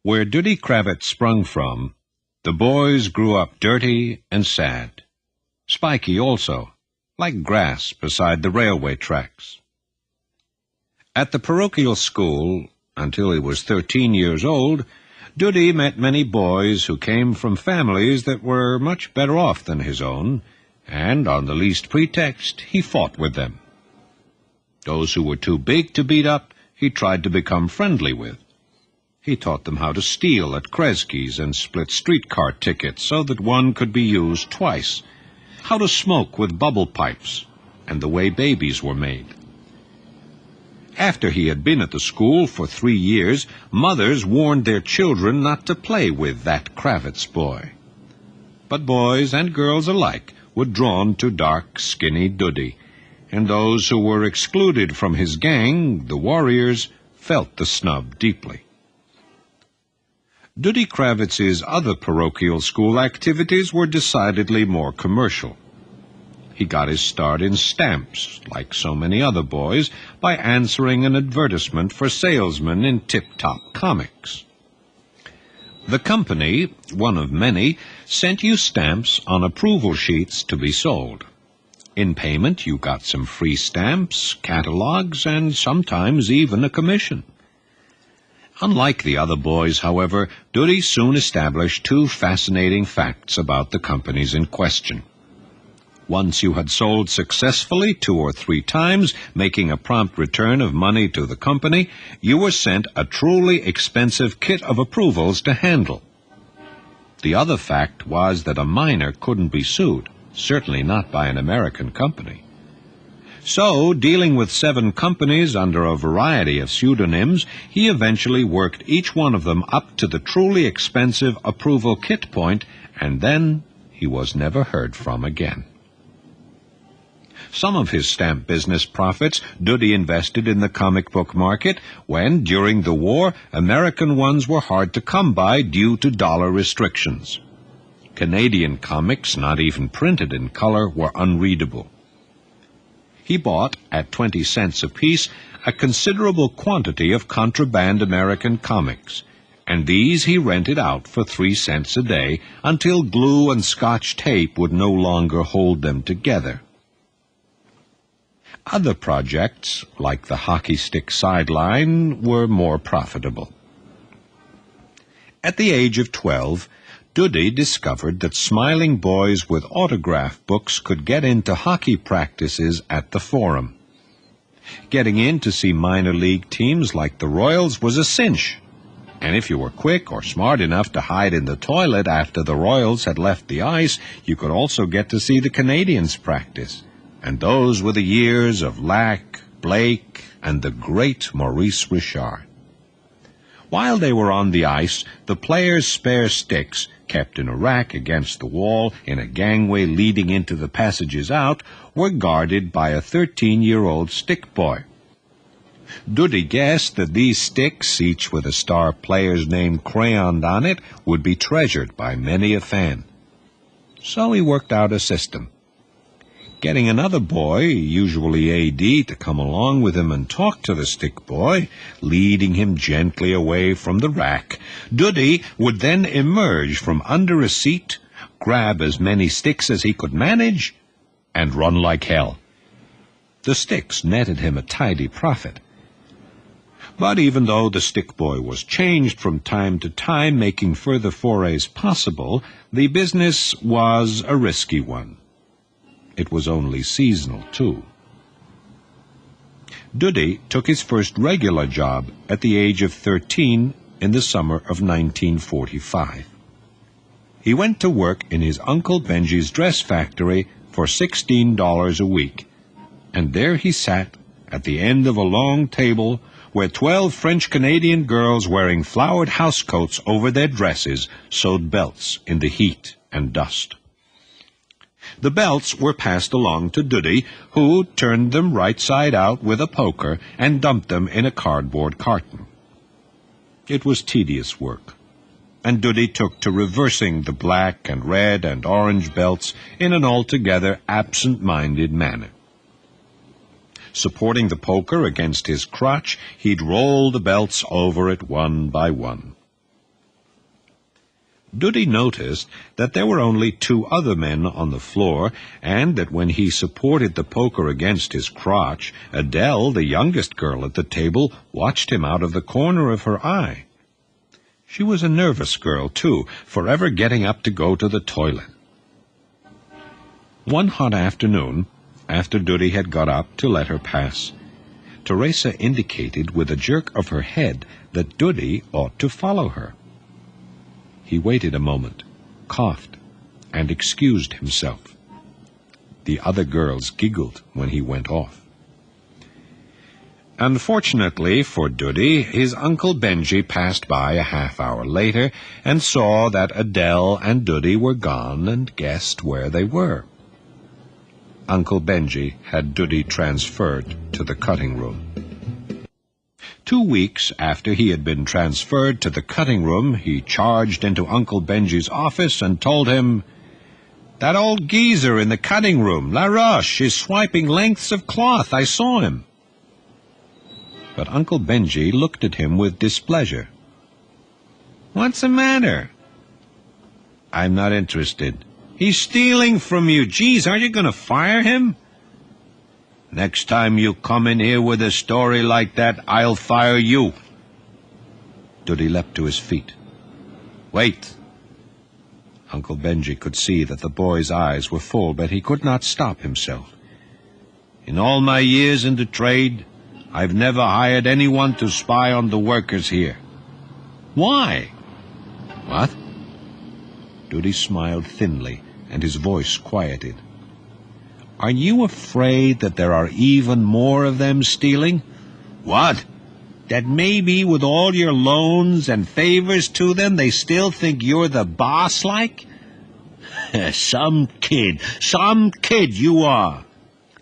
Where Duddy Kravitz sprung from, the boys grew up dirty and sad. Spiky also, like grass beside the railway tracks. At the parochial school, until he was 13 years old, Duddy met many boys who came from families that were much better off than his own, and on the least pretext he fought with them. Those who were too big to beat up, he tried to become friendly with. He taught them how to steal at Kresge's and split streetcar tickets so that one could be used twice, how to smoke with bubble pipes, and the way babies were made. After he had been at the school for 3 years, mothers warned their children not to play with that Kravitz boy. But boys and girls alike were drawn to dark, skinny Duddy, and those who were excluded from his gang, the Warriors, felt the snub deeply. Duddy Kravitz's other parochial school activities were decidedly more commercial. He got his start in stamps, like so many other boys, by answering an advertisement for salesmen in Tip-Top Comics. The company, one of many, sent you stamps on approval sheets to be sold. In payment, you got some free stamps, catalogs, and sometimes even a commission. Unlike the other boys, however, Duddy soon established 2 fascinating facts about the companies in question. Once you had sold successfully 2 or 3 times, making a prompt return of money to the company, you were sent a truly expensive kit of approvals to handle. The other fact was that a minor couldn't be sued, certainly not by an American company. So, dealing with 7 companies under a variety of pseudonyms, he eventually worked each one of them up to the truly expensive approval kit point, and then he was never heard from again. Some of his stamp business profits Duddy invested in the comic book market when, during the war, American ones were hard to come by due to dollar restrictions. Canadian comics, not even printed in color, were unreadable. He bought, at 20 cents apiece, a considerable quantity of contraband American comics, and these he rented out for 3 cents a day until glue and Scotch tape would no longer hold them together. Other projects, like the hockey stick sideline, were more profitable. At the age of 12, Duddy discovered that smiling boys with autograph books could get into hockey practices at the Forum. Getting in to see minor league teams like the Royals was a cinch, and if you were quick or smart enough to hide in the toilet after the Royals had left the ice, you could also get to see the Canadians practice, and those were the years of Lack, Blake, and the great Maurice Richard. While they were on the ice, the players' spare sticks, kept in a rack against the wall in a gangway leading into the passages out, were guarded by a 13-year-old stick boy. Duddy guessed that these sticks, each with a star player's name crayoned on it, would be treasured by many a fan. So he worked out a system. Getting another boy, usually A.D., to come along with him and talk to the stick boy, leading him gently away from the rack, Duddy would then emerge from under a seat, grab as many sticks as he could manage, and run like hell. The sticks netted him a tidy profit. But even though the stick boy was changed from time to time, making further forays possible, the business was a risky one. It was only seasonal, too. Duddy took his first regular job at the age of 13 in the summer of 1945. He went to work in his Uncle Benji's dress factory for $16 a week, and there he sat at the end of a long table where 12 French-Canadian girls wearing flowered housecoats over their dresses sewed belts in the heat and dust. The belts were passed along to Duddy, who turned them right side out with a poker and dumped them in a cardboard carton. It was tedious work, and Duddy took to reversing the black and red and orange belts in an altogether absent-minded manner. Supporting the poker against his crotch, he'd roll the belts over it one by one. Duddy noticed that there were only 2 other men on the floor, and that when he supported the poker against his crotch, Adele, the youngest girl at the table, watched him out of the corner of her eye. She was a nervous girl, too, forever getting up to go to the toilet. One hot afternoon, after Duddy had got up to let her pass, Teresa indicated with a jerk of her head that Duddy ought to follow her. He waited a moment, coughed, and excused himself. The other girls giggled when he went off. Unfortunately for Duddy, his Uncle Benji passed by a half-hour later and saw that Adele and Duddy were gone and guessed where they were. Uncle Benji had Duddy transferred to the cutting room. 2 weeks after he had been transferred to the cutting room, he charged into Uncle Benji's office and told him, "That old geezer in the cutting room, LaRoche, is swiping lengths of cloth. I saw him." But Uncle Benji looked at him with displeasure. "What's the matter?" "I'm not interested." "He's stealing from you. Geez, aren't you going to fire him?" "Next time you come in here with a story like that, I'll fire you." Duddy leapt to his feet. "Wait." Uncle Benji could see that the boy's eyes were full, but he could not stop himself. "In all my years in the trade, I've never hired anyone to spy on the workers here." "Why?" "What?" Duddy smiled thinly, and his voice quieted. "Are you afraid that there are even more of them stealing?" "What?" "That maybe with all your loans and favors to them, they still think you're the boss, like?" Some kid you are."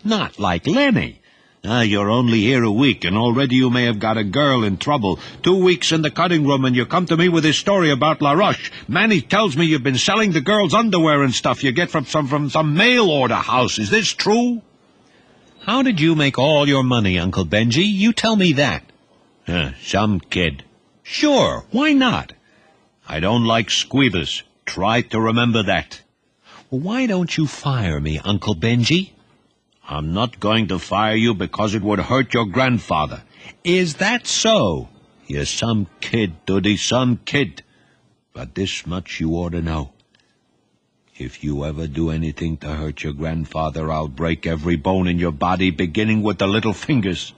"Not like Lenny." You're only here a week, and already you may have got a girl in trouble. 2 weeks in the cutting room, and you come to me with this story about LaRoche. Manny tells me you've been selling the girls' underwear and stuff you get from some mail-order house. Is this true?" "How did you make all your money, Uncle Benji? You tell me that." Some kid." "Sure, why not?" "I don't like squealers. Try to remember that." "Well, why don't you fire me, Uncle Benji?" "I'm not going to fire you because it would hurt your grandfather." "Is that so?" "You're some kid, Duddy, some kid. But this much you ought to know. If you ever do anything to hurt your grandfather, I'll break every bone in your body, beginning with the little fingers."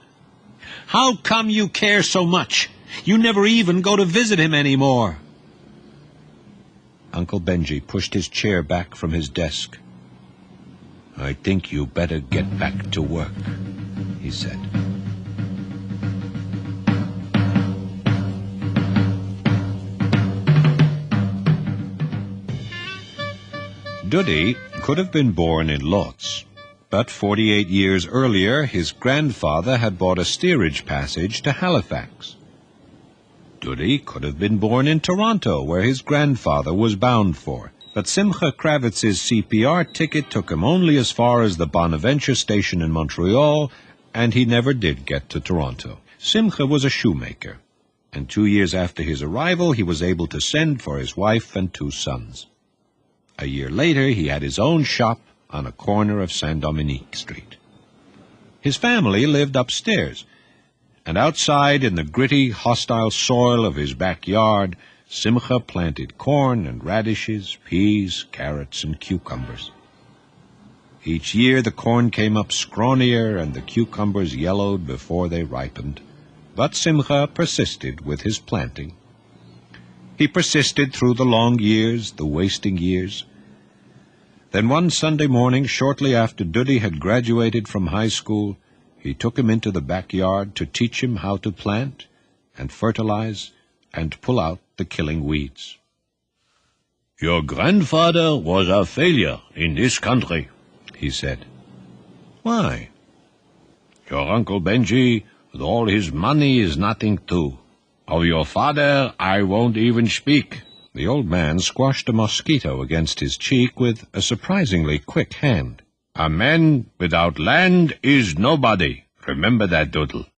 "How come you care so much? You never even go to visit him anymore." Uncle Benji pushed his chair back from his desk. "I think you better get back to work," he said. Duddy could have been born in Lotz, but 48 years earlier his grandfather had bought a steerage passage to Halifax. Duddy could have been born in Toronto, where his grandfather was bound for, but Simcha Kravitz's CPR ticket took him only as far as the Bonaventure station in Montreal, and he never did get to Toronto. Simcha was a shoemaker, and 2 years after his arrival he was able to send for his wife and 2 sons. A year later he had his own shop on a corner of Saint-Dominique Street. His family lived upstairs, and outside in the gritty, hostile soil of his backyard, Simcha planted corn and radishes, peas, carrots, and cucumbers. Each year the corn came up scrawnier and the cucumbers yellowed before they ripened, but Simcha persisted with his planting. He persisted through the long years, the wasting years. Then one Sunday morning, shortly after Duddy had graduated from high school, he took him into the backyard to teach him how to plant and fertilize and pull out the killing weeds. "Your grandfather was a failure in this country," he said. "Why?" "Your Uncle Benji, with all his money, is nothing too. Of your father, I won't even speak." The old man squashed a mosquito against his cheek with a surprisingly quick hand. "A man without land is nobody. Remember that, Doodle."